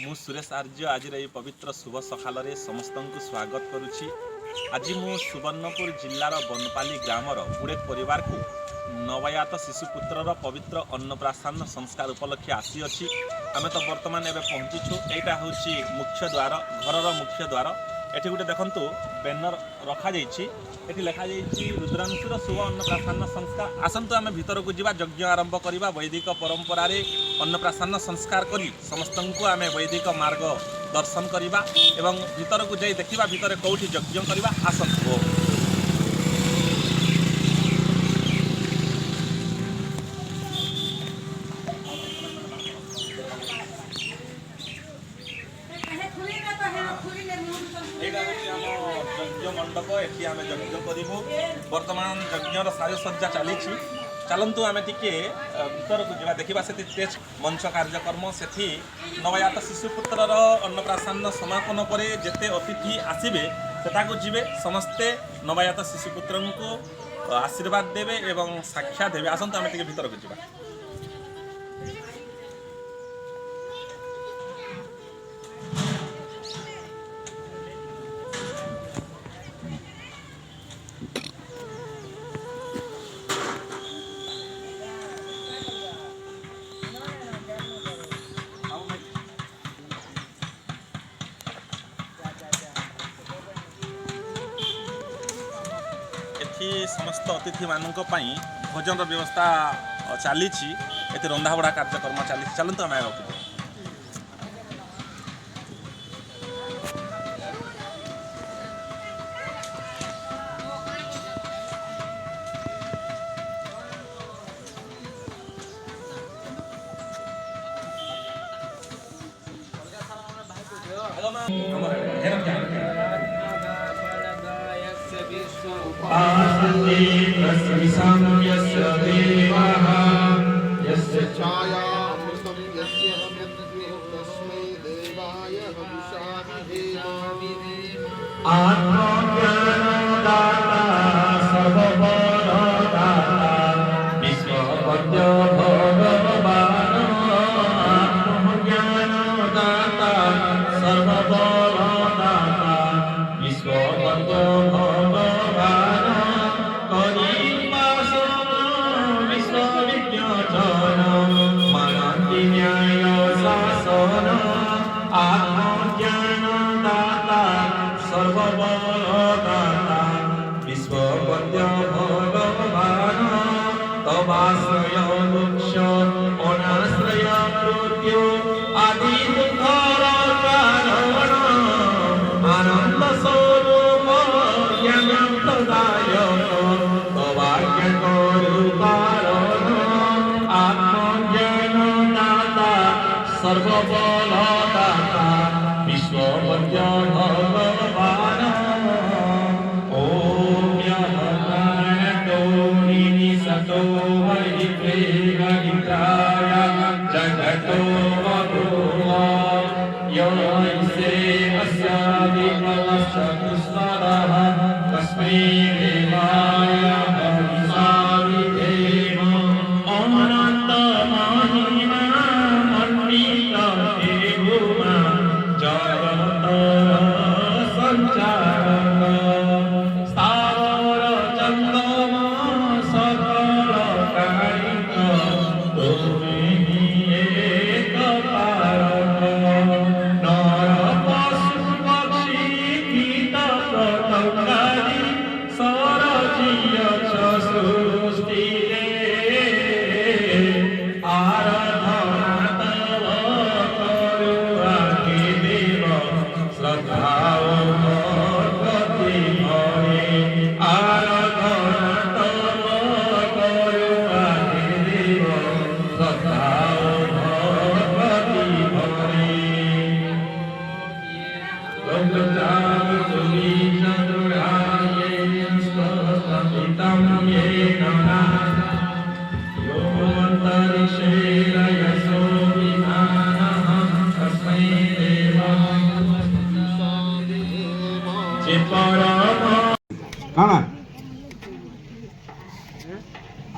मु सुरेश आर्य आज पवित्र शुभ सकाल समस्त को स्वागत करुच्ची। आज मु सुवर्णपुर जिलार बनपाली ग्रामर गुड़े परिवार को नवयात शिशुपुत्र पवित्र अन्नप्राशन संस्कार उपलक्षे आसी अच्छी। आम तो बर्तमान एवं पहुँचीछु। यहाँ हूँ मुख्य द्वार, घर मुख्य द्वार। एटी गोटे देखु बैनर रखा ये लिखा रुद्रांशुर शुभ अन्नप्राशन संस्कार। आसतु आम भीतर को जीवा, यज्ञ आरंभ करवा। वैदिक परंपरा अन्नप्राशन संस्कार करी समस्त को आम वैदिक मार्ग दर्शन करवा एवं भीतर को जाई देखा भीतर कौटी यज्ञ करवा। आसतु यज्ञ मंडप ये आम यज्ञ करूँ। बर्तमान यज्ञर साजसज्जा चली। चलतु आम टे भीतर को जा देखा से तेज मंच कार्यक्रम से नवयात शिशुपुत्र अन्नप्राशन समापन पर जिते अतिथि आसवे सेटा को जीवे समस्ते नवयात शिशुपुत्र को आशीर्वाद देवे एवं साक्षा देवे। आसतु आम टे भीतर को जा। समस्त अतिथि मानक भोजन व्यवस्था चली। रंधाबढ़ा कार्यक्रम चली। चलते आम आगे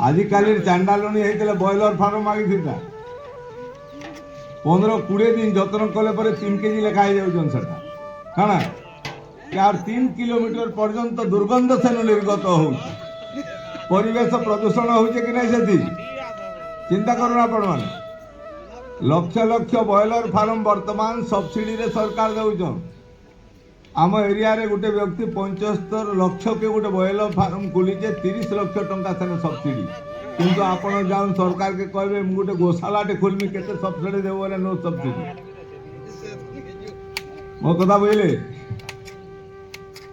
आजिकाली चांडालुनी होता बॉयलर फार्म आगे 15-20 दिन যত্ন কলে পরে 3 কেজি লেখা হয়ে যাউছন সেটা কাଣା আর 3 কিলোমিটার পর্যন্ত দুর্গন্ধ সেনু নির্গত হচ্ছে পরিবেশ প্রদূষণ হচ্ছে কি নাই সেটি চিন্তা করুন আপন মানে লক্ষ লক্ষ বয়লর ফার্ম বর্তমান সবসিডি রে সরকার দেউছন आम एरिया रे गोटे व्यक्ति 75 लक्ष के गोटे बयलर फार्म खोलीचे 30 लक्ष टंका से सब्सिडी किंतु आपण जाऊन सरकार के कहबे मु गोटे गोशालाटे खोलमी केते सब्सिडी देबो बोले नो सब्सिडी मो कथा बुझले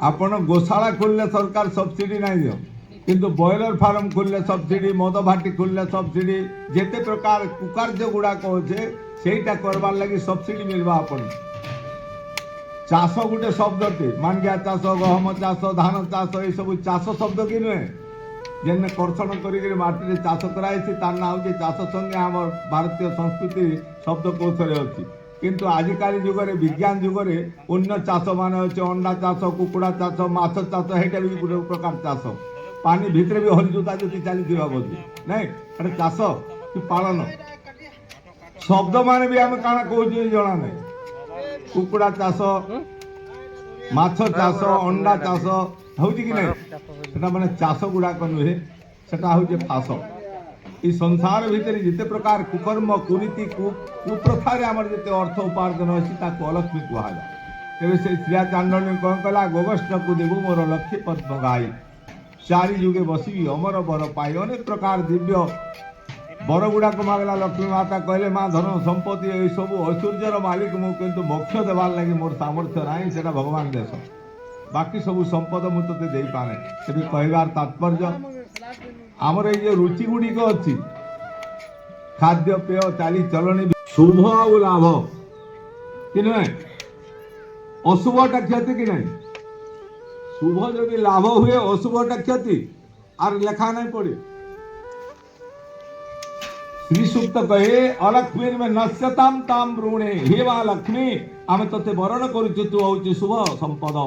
आपण गोशाला खोलले सरकार सब्सिडी नहीं दियो किंतु बयलर फार्म खोलले सब्सिडी मद भाटी खोलले सब्सिडी जेते प्रकार कुकार्य गुड़ा कहछे सेटा करबार लागि सब्सिडी मिलबा आपण चाष गोटे शब्द मानगिया चाष गहम चाष धान चाष ये सब चाष शब्द कि नुहे जेन कर्षण करटी चाष कराई तार ना हूँ चाष संगे आम भारतीय संस्कृति शब्द कौशल अच्छी किंतु आजिकाली जुगे विज्ञान जुगे अन्य चाष मान अच्छे अंडा चाष कुकुड़ा चाष माछ चाष यहाँ भी गोटे प्रकार चाष पानी भितर भी हरिजुता जुति चली बोली नहीं अरे चाष कि पालन शब्द मान भी आम काना कौच जना नहीं कुकुड़ा चाष माछ चाष अंडा चाष हूँ कि नहीं माने चाष गुड़ाक नुहे सेटा हूँ फास ये संसार भितर जिते प्रकार कुकर्म कुरीति कुप्रथार आम जिते अर्थ उपार्जन अच्छी अलक्ष्मी कहुए तेज से श्रिया चांदनी कौन कला गोगष्ठ को देवु मोर लक्ष्मी पद्म गाई चारि जुगे बसी अमर बर पाई अनेक प्रकार दिव्य बर गुड़ाक मागला लक्ष्मी माता कहले माँ धन संपत्ति ये सब ऐश्वर्यर मालिक मुझे मोक्ष देवार लगी मोर सामर्थ्य ना से भगवान देश बाकी सब संपद मुझे दे पाने तेज कहबार तात्पर्य आमर ये रुचि गुड़िक अच्छी खाद्य पेय चाली चलनी शुभ आ लाभ कि नुहे अशुभटा क्षति कि नहीं शुभ जदि लाभ हुए अशुभटा क्षति आर लेखा नहीं पड़े श्री सूक्त कहे अलक्ष्मी में नश्यताम ताम ऋणे हे मां लक्ष्मी आम ते वरण करुचु तू हूँ शुभ संपद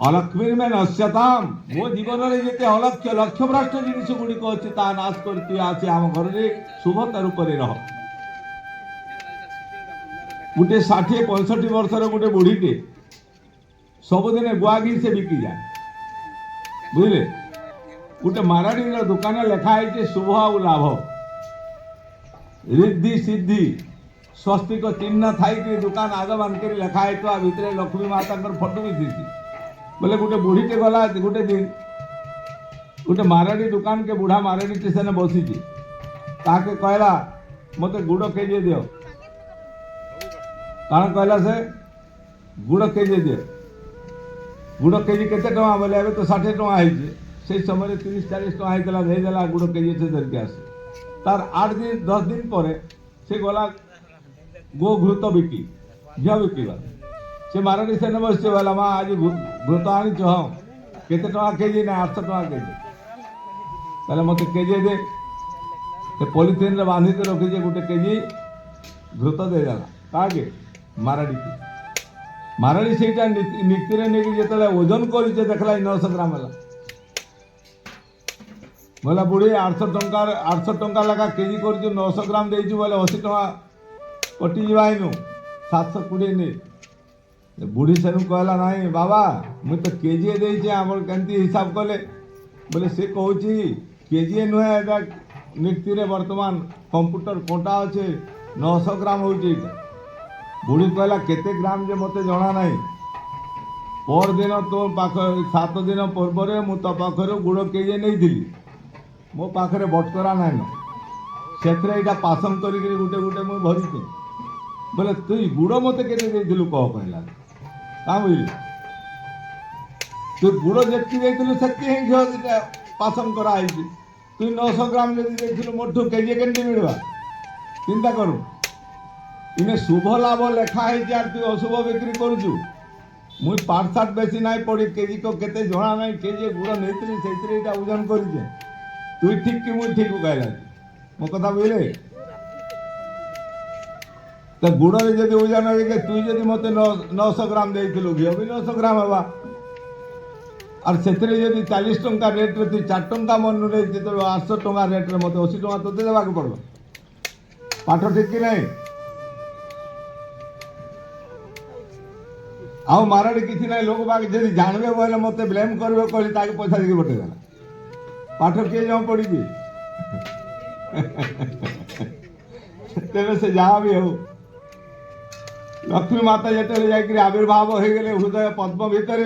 अलक्ष्मी में नश्यताम मो जीवन में जिते अलक्ष्य लक्ष्य भ्रष्ट जिनिस गुड़िक अच्छी ता नाश कर आसे आम घर में शुभता रूप रह गोटे 60-65 वर्षर गोटे बुढ़ीटे सबुदिन गुआगी से बिकी जाए बुझे गोटे माराड़ी दुकान लेखाई शुभ आ लाभ रिद्धि सिद्धि स्वस्तिक चिन्ह थी दुकान आग मानकर लेखाई तो भितर लक्ष्मी माता फोटो भी थी बोले गोटे बुढ़ीटे गला गोटे दिन गोटे माराड़ी दुकान के बुढ़ा माराड़ी सेने बसी ताके कहला मते गुड़ केजे दियो कौन कहला से गुड़ केजे दियो गुड़ केजी केते टका बोले अबे तो 60 टका है से समय 30-40 टका होता देदेला गुड़ केजी से धरिक आसे तार 8 दिन 10 दिन पर से गला गो घृत बिकी झील बिकवा से माराड़ी सेने बस बोला माँ आज घृत आनी हाँ केते टका केजी ना 800 टका केजी कहले मत केजी दे पॉलिथिन रे बांधी के रखी गोटे केजी घृत देदेला कागे माराड़ी की माराड़ी से नीति नहीं जो ओजन कर देखला 900 ग्राम है बोला बुढ़ी 800 टंका लगा केजी कर 900 ग्राम दे बोले 80 टका कटि जाइनु 720 नहीं बुढ़ी सेनु कहला नहीं बाबा मुझे तो केजी देचे आम केमती हिसाब कले बोले से कहूँ केजी नुहे नीति वर्तमान कंप्यूटर कंटा अच्छे 900 ग्राम हो बुढ़ी कहला केते ग्राम जे मते जना नहीं पर दिन तो पाख 7 दिन पूर्व मु तो पाखर गुड़ केजे नहीं थी मो पाखे बटकरा नाइन से पासन कर गोटे गोटे मुझे भरी बोले तुई गुड़ मत के कह कहला क्या बुझल तु गुड़ जी से पासन कराई तुई 900 ग्राम जब मोटू केजे के मिलवा चिंता करू इने शुभ लाभ लेखाई तु अशुभ बिक्री करुचु मुई पाठ साठ बेसी ना पड़ी केजी को केते जना ना केजी गुड़ नहीं से ओजन करे तुई ठीक कि मुई ठीक कहला मो कथा बुझे तो गुड़ जब ओजन हो तुई जब मत 900 ग्राम दे घी भी 900 ग्राम हवा और से 40 टंका रेट रे 4 टंका मन जो 800 टंका रेट रे मत 80 टंका तो देवाक पड़ो पाठ ठीक कि नहीं आउ माराड़ी किसी ना लोक बाग जदि जानबे बोले मते ब्लेम करबे कहली ताके पैसा देके बटे देला पाठ किए जाऊँ पड़ी तेरे से जहाँ भी हो लक्ष्मी माता जिते आविर्भाव हो गले हृदय पद्म भितर